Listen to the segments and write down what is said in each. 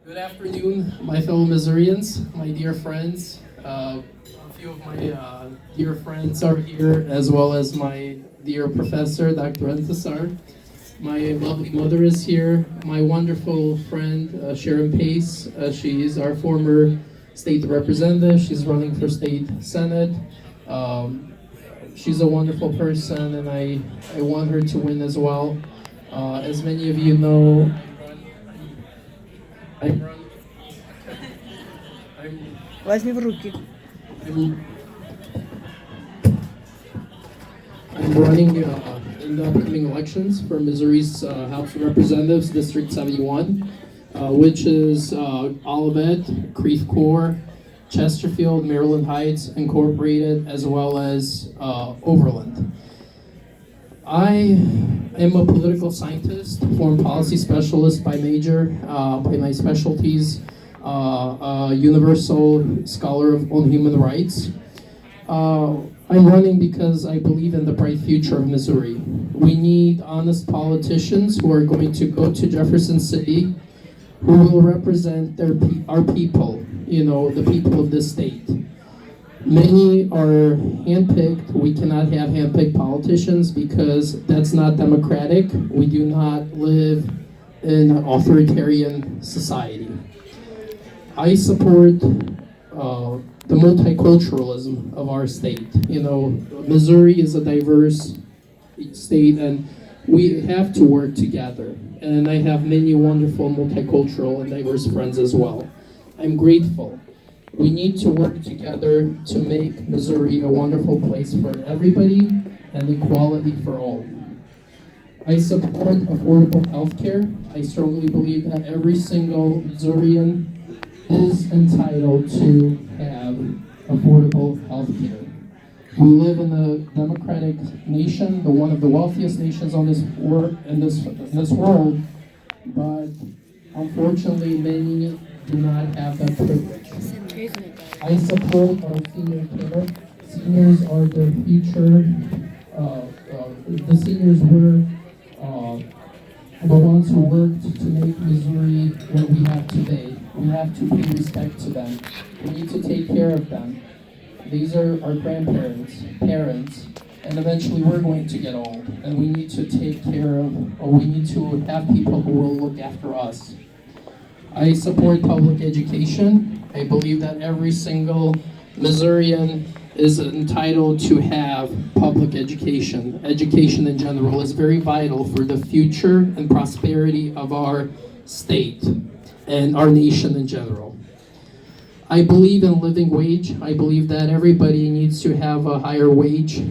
Good afternoon, my fellow Missourians, my dear friends. A few of my dear friends are here, as well as my dear professor, Dr. Entasar. My lovely mother is here. My wonderful friend, Sharon Pace. She is our former state representative. She's running for state senate. She's a wonderful person, and I want her to win as well. As many of you know, I'm run- I'm Возьми в руки. I'm, I'm running in the upcoming elections for Missouri's House of Representatives, District 71, which is Olivet, Creve Coeur, Chesterfield, Maryland Heights Incorporated, as well as Overland. I am a political scientist, foreign policy specialist by major, by my specialties, a universal scholar on human rights. I'm running because I believe in the bright future of Missouri. We need honest politicians who are going to go to Jefferson City, who will represent our people, the people of this state. Many are handpicked. We cannot have handpicked politicians because that's not democratic. We do not live in an authoritarian society. I support the multiculturalism of our state. Missouri is a diverse state, and we have to work together. And I have many wonderful multicultural and diverse friends as well. I'm grateful. We need to work together to make Missouri a wonderful place for everybody and equality for all. I support affordable health care. I strongly believe that every single Missourian is entitled to have affordable health care. We live in a democratic nation, one of the wealthiest nations on in this world, but unfortunately many do not have that privilege. I support our senior care. Seniors are the future. The seniors were the ones who worked to make Missouri what we have today. We have to pay respect to them. We need to take care of them. These are our grandparents, parents, and eventually we're going to get old. And we need to take care of, or we need to have people who will look after us. I support public education. I believe that every single Missourian is entitled to have public education. Education in general is very vital for the future and prosperity of our state and our nation in general. I believe in living wage. I believe that everybody needs to have a higher wage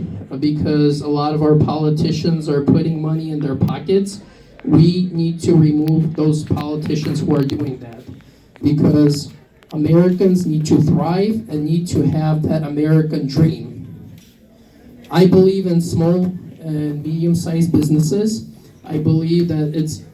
because a lot of our politicians are putting money in their pockets. We need to remove those politicians who are doing that because Americans need to thrive and need to have that American dream. I believe in small and medium-sized businesses. I believe that it's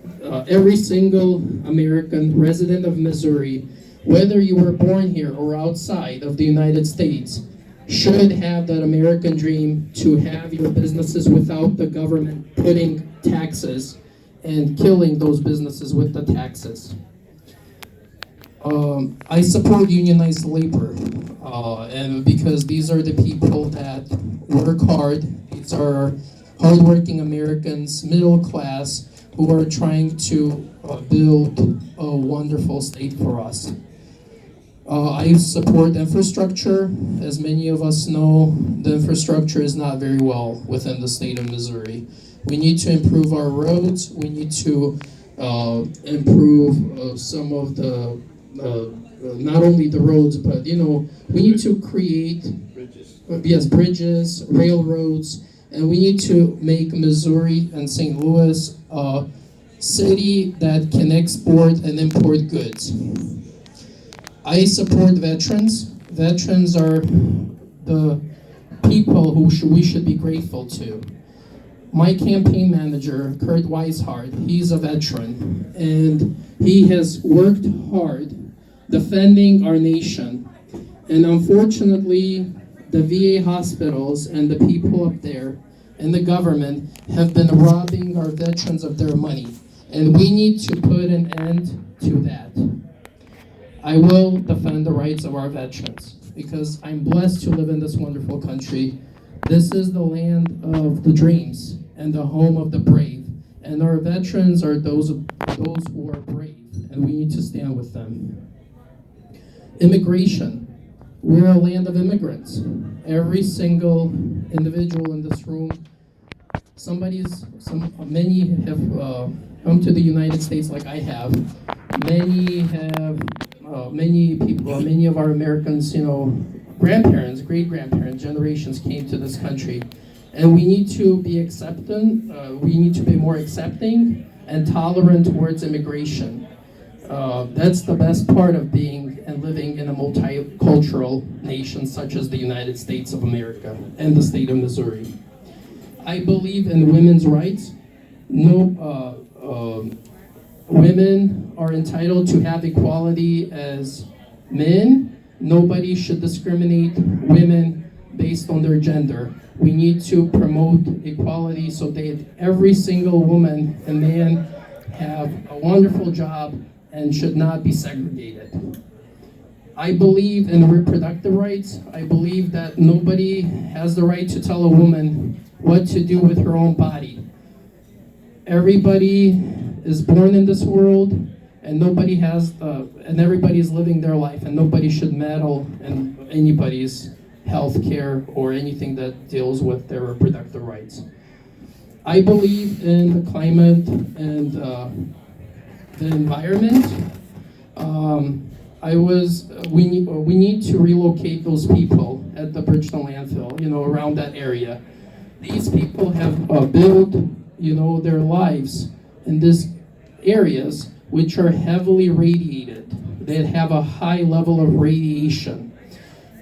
every single American resident of Missouri, whether you were born here or outside of the United States, should have that American dream to have your businesses without the government putting taxes and killing those businesses with the taxes. I support unionized labor, and because these are the people that work hard. These are hardworking Americans, middle class, who are trying to build a wonderful state for us. I support infrastructure. As many of us know, the infrastructure is not very well within the state of Missouri. We need to improve our roads. We need to improve some of the, not only the roads, but we need to create bridges, railroads, and we need to make Missouri and St. Louis a city that can export and import goods. I support veterans. Veterans are the people who we should be grateful to. My campaign manager, Kurt Weishart, he's a veteran, and he has worked hard defending our nation. And unfortunately, the VA hospitals and the people up there and the government have been robbing our veterans of their money. And we need to put an end to that. I will defend the rights of our veterans because I'm blessed to live in this wonderful country. This is the land of the dreams and the home of the brave. And our veterans are those who are brave, and we need to stand with them. Immigration. We're a land of immigrants. Every single individual in this room, many have come to the United States like I have. Many of our Americans, grandparents, great-grandparents, generations came to this country. And we need to be we need to be more accepting and tolerant towards immigration. That's the best part of being and living in a multicultural nation such as the United States of America and the state of Missouri. I believe in women's rights. Women are entitled to have equality as men. Nobody should discriminate women based on their gender. We need to promote equality so that every single woman and man have a wonderful job and should not be segregated. I believe in reproductive rights. I believe that nobody has the right to tell a woman what to do with her own body. Everybody is born in this world, and everybody is living their life, and nobody should meddle in anybody's health care or anything that deals with their reproductive rights. I believe in the climate and the environment. We need to relocate those people at the Bridgeton landfill, around that area. These people have built, their lives in these areas which are heavily radiated. They have a high level of radiation.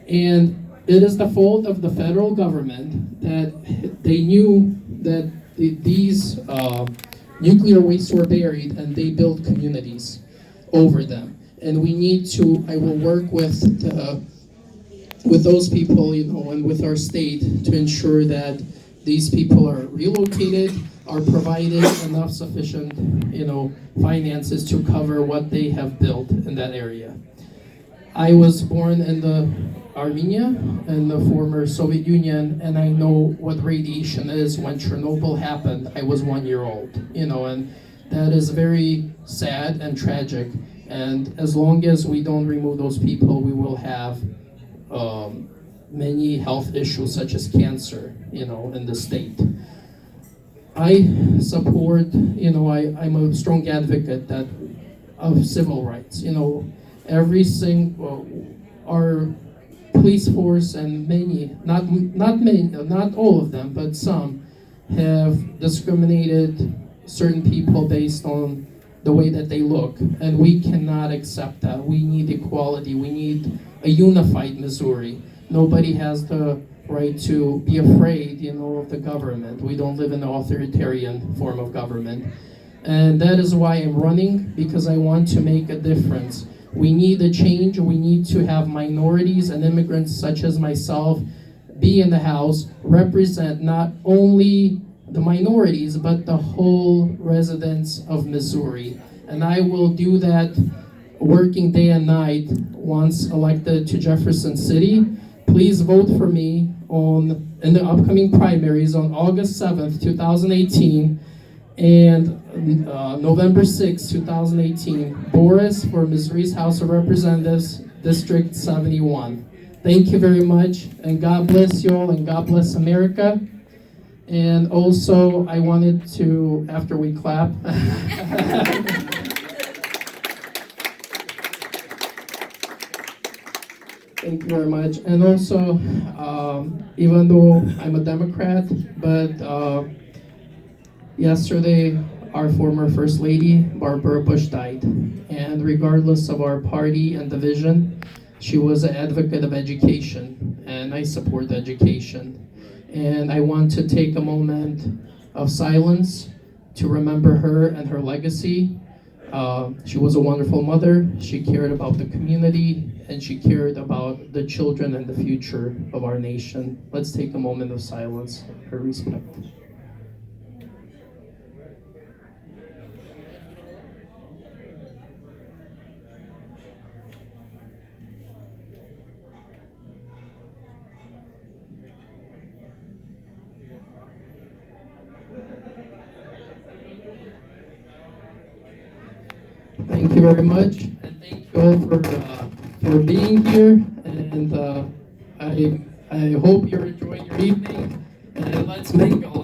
And it is the fault of the federal government that they knew that these nuclear wastes were buried, and they built communities over them. And I will work with those people, and with our state to ensure that these people are relocated, are provided enough sufficient, finances to cover what they have built in that area. I was born in Armenia, in the former Soviet Union, and I know what radiation is. When Chernobyl happened, I was 1 year old, and that is very sad and tragic. And as long as we don't remove those people, we will have many health issues such as cancer, in the state. I support, I'm a strong advocate of civil rights. Our police force and not all of them, but some have discriminated certain people based on the way that they look, and we cannot accept that. We need equality. We need a unified Missouri. Nobody has the right to be afraid, of the government. We don't live in an authoritarian form of government. And that is why I'm running, because I want to make a difference. We need a change. We need to have minorities and immigrants such as myself be in the House, represent not only the minorities, but the whole residents of Missouri. And I will do that working day and night once elected to Jefferson City. Please vote for me in the upcoming primaries on August 7th, 2018, and November 6th, 2018. Boris for Missouri's House of Representatives, District 71. Thank you very much, and God bless you all, and God bless America. And also, I wanted to, after we clap, thank you very much. And also, even though I'm a Democrat, but yesterday, our former First Lady, Barbara Bush, died. And regardless of our party and division, she was an advocate of education, and I support education. And I want to take a moment of silence to remember her and her legacy. She was a wonderful mother. She cared about the community, and she cared about the children and the future of our nation. Let's take a moment of silence for respect. Thank you very much, and thank you all for being here. And I hope you're enjoying your evening. And let's mingle.